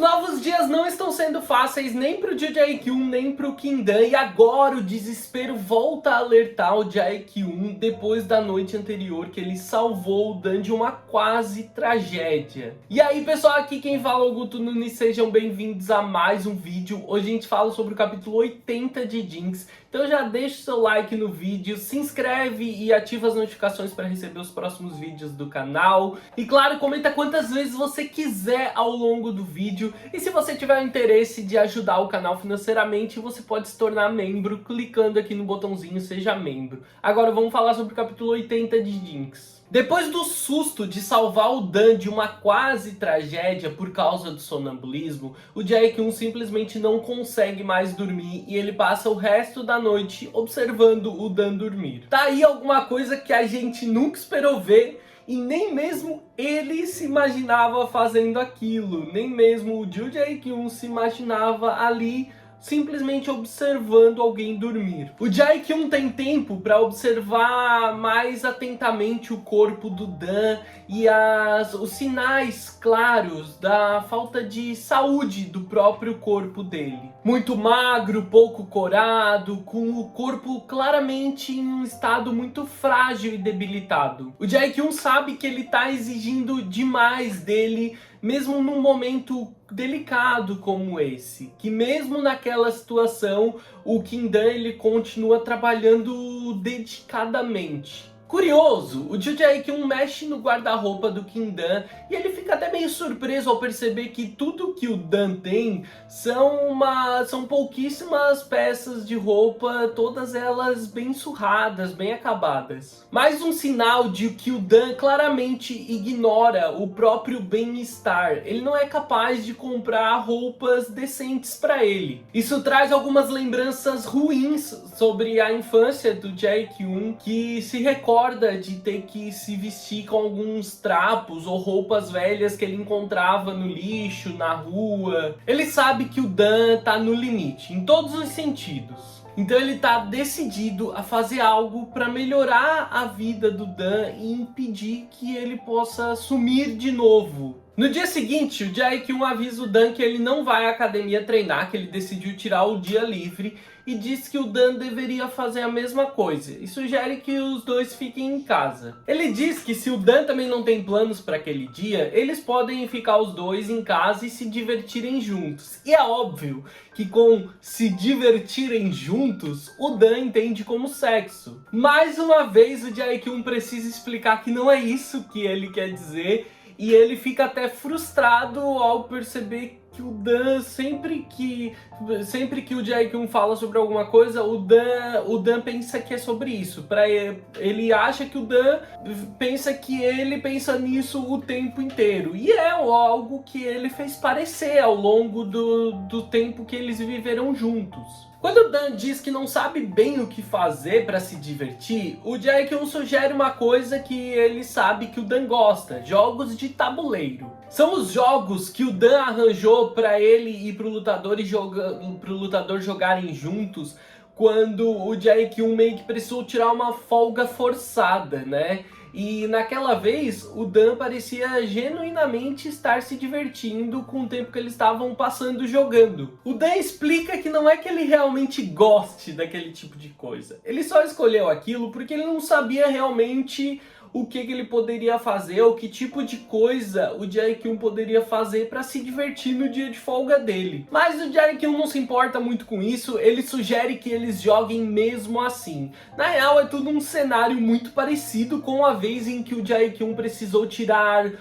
novos dias não estão sendo fáceis nem pro Jae-kyun, nem pro Kim-dan, e agora o desespero volta a alertar o Jae-kyun depois da noite anterior que ele salvou o Dan de uma quase tragédia. E aí pessoal, aqui quem fala é o Guto Nunes, sejam bem-vindos a mais um vídeo. Hoje a gente fala sobre o capítulo 80 de Jinx, então já deixa o seu like no vídeo, se inscreve e ativa as notificações para receber os próximos vídeos do canal. E claro, comenta quantas vezes você quiser ao longo do vídeo. E se você tiver interesse de ajudar o canal financeiramente, você pode se tornar membro clicando aqui no botãozinho Seja Membro. Agora vamos falar sobre o capítulo 80 de Jinx. Depois do susto de salvar o Dan de uma quase tragédia por causa do sonambulismo, o Jae-kyun simplesmente não consegue mais dormir e ele passa o resto da noite observando o Dan dormir. Tá aí alguma coisa que a gente nunca esperou ver. E nem mesmo ele se imaginava fazendo aquilo, nem mesmo o Jae-kyun se imaginava ali simplesmente observando alguém dormir. O Jae-kyun tem tempo para observar mais atentamente o corpo do Dan e os sinais claros da falta de saúde do próprio corpo dele. Muito magro, pouco corado, com o corpo claramente em um estado muito frágil e debilitado. O Jae-kyun sabe que ele está exigindo demais dele, mesmo num momento delicado como esse, que mesmo naquela situação o Kim-dan ele continua trabalhando dedicadamente. Curioso, o Jae-kyun mexe no guarda-roupa do Kim-dan e ele fica até meio surpreso ao perceber que tudo que o Dan tem são pouquíssimas peças de roupa, todas elas bem surradas, bem acabadas. Mais um sinal de que o Dan claramente ignora o próprio bem-estar. Ele não é capaz de comprar roupas decentes para ele. Isso traz algumas lembranças ruins sobre a infância do Jae-kyun, que se recorda de ter que se vestir com alguns trapos ou roupas velhas que ele encontrava no lixo, na rua. Ele sabe que o Dan tá no limite, em todos os sentidos. Então ele tá decidido a fazer algo para melhorar a vida do Dan e impedir que ele possa sumir de novo. No dia seguinte, o Jae-kyun avisa o Dan que ele não vai à academia treinar, que ele decidiu tirar o dia livre e diz que o Dan deveria fazer a mesma coisa e sugere que os dois fiquem em casa. Ele diz que se o Dan também não tem planos para aquele dia, eles podem ficar os dois em casa e se divertirem juntos. E é óbvio que com se divertirem juntos, o Dan entende como sexo. Mais uma vez o Jae-kyun precisa explicar que não é isso que ele quer dizer. E ele fica até frustrado ao perceber que o Dan, sempre que o Jae-kyun fala sobre alguma coisa, o Dan pensa que é sobre isso. Ele acha que o Dan pensa que ele pensa nisso o tempo inteiro. E é algo que ele fez parecer ao longo do tempo que eles viveram juntos. Quando o Dan diz que não sabe bem o que fazer para se divertir, o Jae-kyun sugere uma coisa que ele sabe que o Dan gosta: jogos de tabuleiro. São os jogos que o Dan arranjou para ele e pro lutador jogarem juntos quando o Jae-kyun meio que precisou tirar uma folga forçada, né? E naquela vez, o Dan parecia genuinamente estar se divertindo com o tempo que eles estavam passando jogando. O Dan explica que não é que ele realmente goste daquele tipo de coisa. Ele só escolheu aquilo porque ele não sabia realmente o que ele poderia fazer, ou que tipo de coisa o Jae-kyun poderia fazer para se divertir no dia de folga dele. Mas o Jae-kyun não se importa muito com isso, ele sugere que eles joguem mesmo assim. Na real, é tudo um cenário muito parecido com a vez em que o Jae-kyun precisou tirar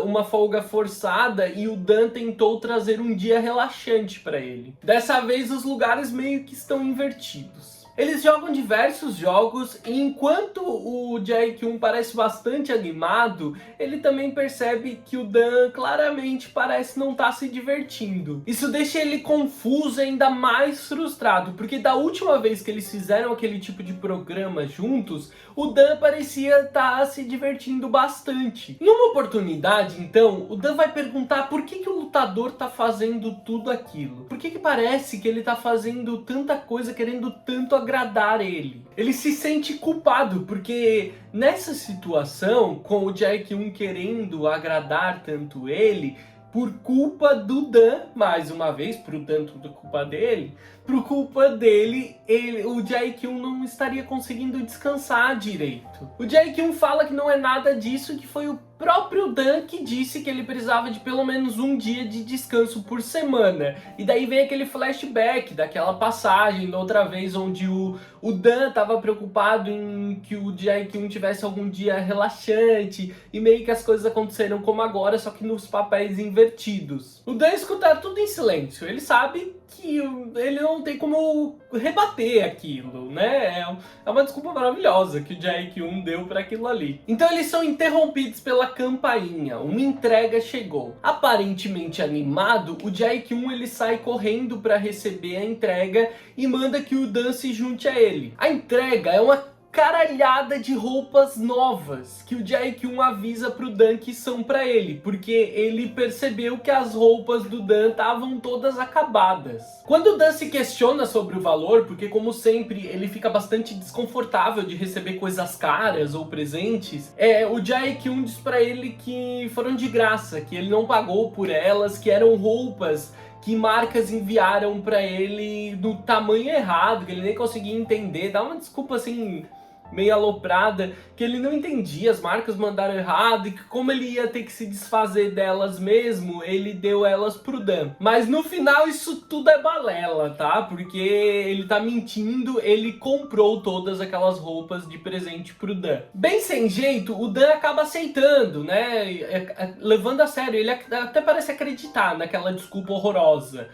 uma folga forçada e o Dan tentou trazer um dia relaxante para ele. Dessa vez os lugares meio que estão invertidos. Eles jogam diversos jogos e enquanto o Jae-kyun parece bastante animado, ele também percebe que o Dan claramente parece não estar se divertindo. Isso deixa ele confuso e ainda mais frustrado, porque da última vez que eles fizeram aquele tipo de programa juntos, o Dan parecia estar se divertindo bastante. Numa oportunidade, então, o Dan vai perguntar por que o lutador está fazendo tudo aquilo. Por que parece que ele está fazendo tanta coisa, querendo tanto agradar ele. Ele se sente culpado, porque nessa situação, com o Jae-kyun querendo agradar tanto ele, por culpa do Dan, mais uma vez, por tanto por culpa dele, o Jae-kyun não estaria conseguindo descansar direito. O Jae-kyun fala que não é nada disso, que foi o próprio Dan que disse que ele precisava de pelo menos um dia de descanso por semana. E daí vem aquele flashback daquela passagem da outra vez onde o Dan estava preocupado em que o Jae-kyun tivesse algum dia relaxante e meio que as coisas aconteceram como agora, só que nos papéis invertidos. O Dan escuta tudo em silêncio, ele sabe que ele não tem como rebater aquilo, né? É uma desculpa maravilhosa que o Jae-kyun deu para aquilo ali. Então eles são interrompidos pela campainha, uma entrega chegou. Aparentemente animado, o Jae-kyun ele sai correndo para receber a entrega e manda que o Dan se junte a ele. A entrega é uma caralhada de roupas novas que o Jae-kyun avisa pro Dan que são pra ele, porque ele percebeu que as roupas do Dan estavam todas acabadas. Quando o Dan se questiona sobre o valor, porque como sempre ele fica bastante desconfortável de receber coisas caras ou presentes, o Jae-kyun diz pra ele que foram de graça, que ele não pagou por elas, que eram roupas que marcas enviaram pra ele no tamanho errado, que ele nem conseguia entender. Dá uma desculpa assim meio aloprada, que ele não entendia, as marcas mandaram errado e que como ele ia ter que se desfazer delas mesmo, ele deu elas pro Dan. Mas no final isso tudo é balela, tá? Porque ele tá mentindo, ele comprou todas aquelas roupas de presente pro Dan. Bem sem jeito, o Dan acaba aceitando, né? Levando a sério, ele até parece acreditar naquela desculpa horrorosa.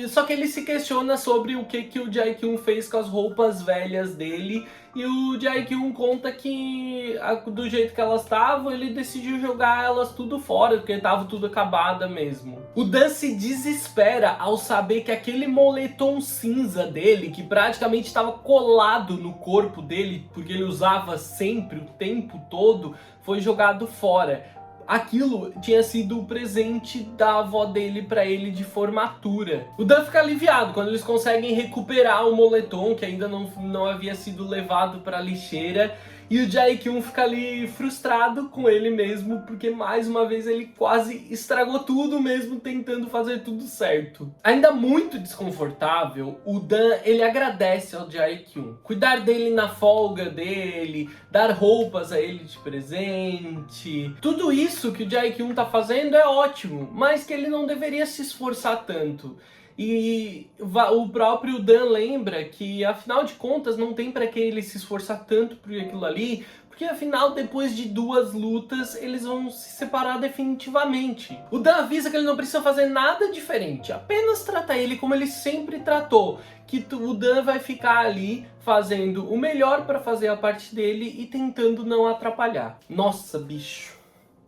Só que ele se questiona sobre o que o Jae-kyun fez com as roupas velhas dele. E o Jae-kyun conta que do jeito que elas estavam, ele decidiu jogar elas tudo fora, porque estava tudo acabada mesmo. O Dan se desespera ao saber que aquele moletom cinza dele, que praticamente estava colado no corpo dele, porque ele usava sempre, o tempo todo, foi jogado fora. Aquilo tinha sido o presente da avó dele pra ele de formatura. O Dan fica aliviado quando eles conseguem recuperar o moletom, que ainda não havia sido levado pra lixeira. E o Jae-kyun fica ali frustrado com ele mesmo, porque mais uma vez ele quase estragou tudo mesmo tentando fazer tudo certo. Ainda muito desconfortável, o Dan ele agradece ao Jae-kyun. Cuidar dele na folga dele, dar roupas a ele de presente. Tudo isso que o Jae-kyun tá fazendo é ótimo, mas que ele não deveria se esforçar tanto. E o próprio Dan lembra que, afinal de contas, não tem para que ele se esforçar tanto por aquilo ali, porque afinal, depois de 2 lutas, eles vão se separar definitivamente. O Dan avisa que ele não precisa fazer nada diferente, apenas tratar ele como ele sempre tratou, que o Dan vai ficar ali fazendo o melhor para fazer a parte dele e tentando não atrapalhar. Nossa, bicho.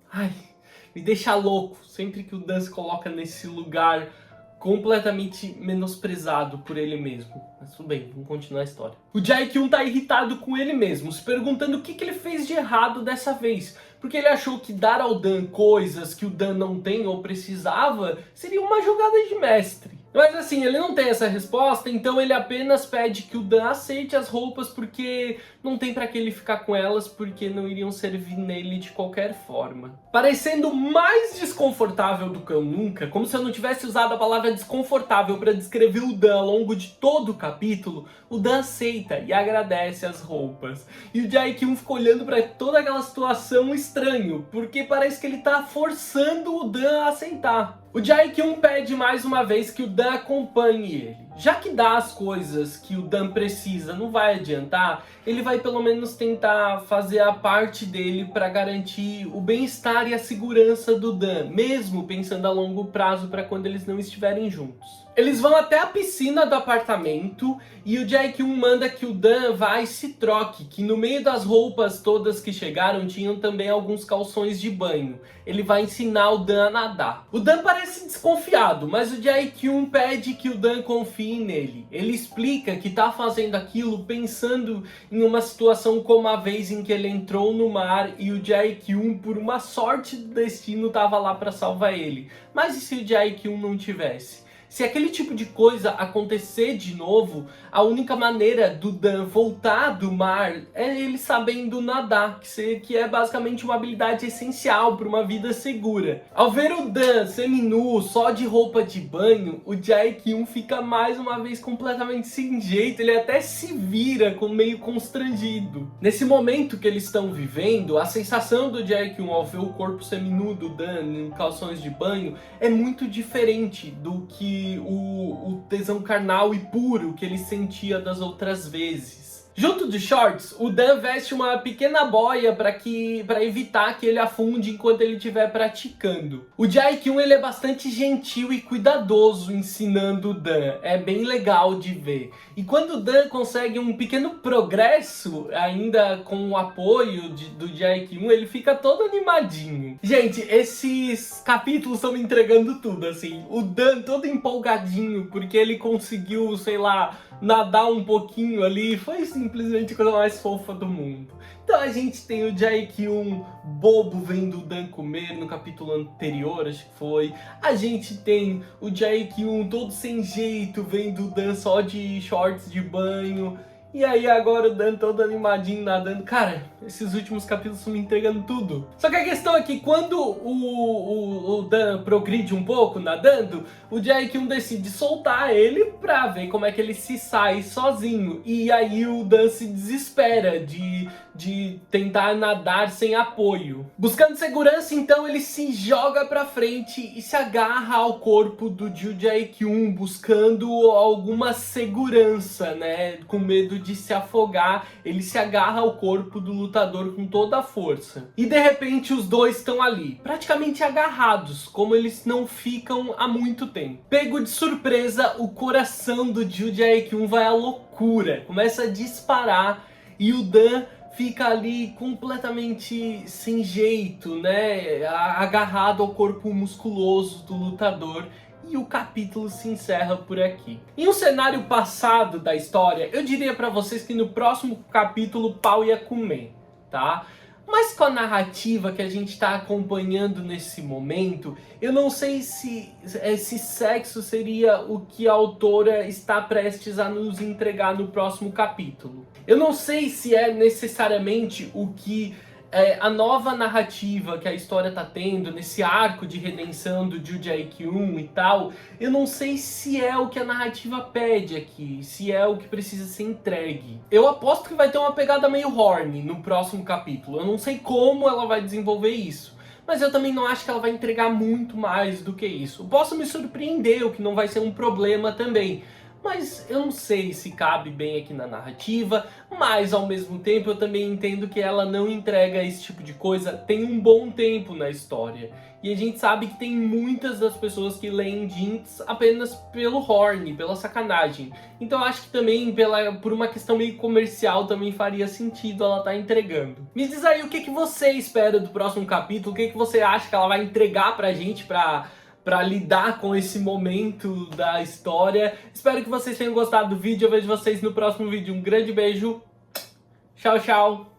Ai, me deixa louco sempre que o Dan se coloca nesse lugar completamente menosprezado por ele mesmo. Mas tudo bem, vamos continuar a história. O Jae-kyun tá irritado com ele mesmo, se perguntando o que ele fez de errado dessa vez. Porque ele achou que dar ao Dan coisas que o Dan não tem ou precisava seria uma jogada de mestre. Mas assim, ele não tem essa resposta, então ele apenas pede que o Dan aceite as roupas porque não tem pra que ele ficar com elas, porque não iriam servir nele de qualquer forma. Parecendo mais desconfortável do que eu nunca, como se eu não tivesse usado a palavra desconfortável para descrever o Dan ao longo de todo o capítulo, o Dan aceita e agradece as roupas. E o Jae-kyun fica olhando para toda aquela situação estranho, porque parece que ele tá forçando o Dan a aceitar. O Jae-kyun pede mais uma vez que o Dan acompanhe ele. Já que dá as coisas que o Dan precisa não vai adiantar, ele vai pelo menos tentar fazer a parte dele para garantir o bem-estar e a segurança do Dan, mesmo pensando a longo prazo para quando eles não estiverem juntos. Eles vão até a piscina do apartamento e o Jae-kyun manda que o Dan vá e se troque, que no meio das roupas todas que chegaram tinham também alguns calções de banho. Ele vai ensinar o Dan a nadar. O Dan parece desconfiado, mas o Jae-kyun pede que o Dan confie nele. Ele explica que tá fazendo aquilo pensando em uma situação como a vez em que ele entrou no mar e o Jae-kyun, por uma sorte do destino, tava lá para salvar ele. Mas e se o Jae-kyun não tivesse? Se aquele tipo de coisa acontecer de novo, a única maneira do Dan voltar do mar é ele sabendo nadar, que é basicamente uma habilidade essencial para uma vida segura. Ao ver o Dan seminu, só de roupa de banho, o Jae-kyun fica mais uma vez completamente sem jeito, ele até se vira com meio constrangido. Nesse momento que eles estão vivendo, a sensação do Jae-kyun ao ver o corpo seminu do Dan em calções de banho é muito diferente do que o tesão carnal e puro que ele sentia das outras vezes. Junto de shorts, o Dan veste uma pequena boia para evitar que ele afunde enquanto ele estiver praticando. O Jae-kyun ele é bastante gentil e cuidadoso ensinando o Dan, é bem legal de ver. E quando o Dan consegue um pequeno progresso, ainda com o apoio do Jae-kyun, ele fica todo animadinho. Gente, esses capítulos estão me entregando tudo, assim. O Dan todo empolgadinho porque ele conseguiu, sei lá, nadar um pouquinho ali, foi simplesmente a coisa mais fofa do mundo. Então a gente tem o Jae-kyun bobo vendo o Dan comer no capítulo anterior, acho que foi. A gente tem o Jae-kyun todo sem jeito vendo o Dan só de shorts de banho. E aí agora o Dan todo animadinho nadando. Cara, esses últimos capítulos estão me entregando tudo. Só que a questão é que quando o Dan progride um pouco nadando, o Jae-kyun decide soltar ele pra ver como é que ele se sai sozinho. E aí o Dan se desespera de tentar nadar sem apoio. Buscando segurança, então, ele se joga pra frente e se agarra ao corpo do Jae-kyun, buscando alguma segurança, né? Com medo de se afogar, ele se agarra ao corpo do lutador com toda a força. E de repente os dois estão ali, praticamente agarrados, como eles não ficam há muito tempo. Pego de surpresa, o coração do Jae-kyun vai à loucura, começa a disparar e o Dan fica ali completamente sem jeito, né? Agarrado ao corpo musculoso do lutador. E o capítulo se encerra por aqui. Em um cenário passado da história, eu diria pra vocês que no próximo capítulo o pau ia comer, tá? Mas com a narrativa que a gente tá acompanhando nesse momento, eu não sei se esse sexo seria o que a autora está prestes a nos entregar no próximo capítulo. Eu não sei se é necessariamente o que a nova narrativa que a história tá tendo, nesse arco de redenção do Jae-kyun e tal, eu não sei se é o que a narrativa pede aqui, se é o que precisa ser entregue. Eu aposto que vai ter uma pegada meio horny no próximo capítulo, eu não sei como ela vai desenvolver isso. Mas eu também não acho que ela vai entregar muito mais do que isso. Eu posso me surpreender, o que não vai ser um problema também. Mas eu não sei se cabe bem aqui na narrativa, mas ao mesmo tempo eu também entendo que ela não entrega esse tipo de coisa tem um bom tempo na história. E a gente sabe que tem muitas das pessoas que leem Jinx apenas pelo horny, pela sacanagem. Então eu acho que também por uma questão meio comercial também faria sentido ela estar entregando. Me diz aí o que você espera do próximo capítulo, o que você acha que ela vai entregar pra gente pra lidar com esse momento da história. Espero que vocês tenham gostado do vídeo. Eu vejo vocês no próximo vídeo. Um grande beijo. Tchau, tchau.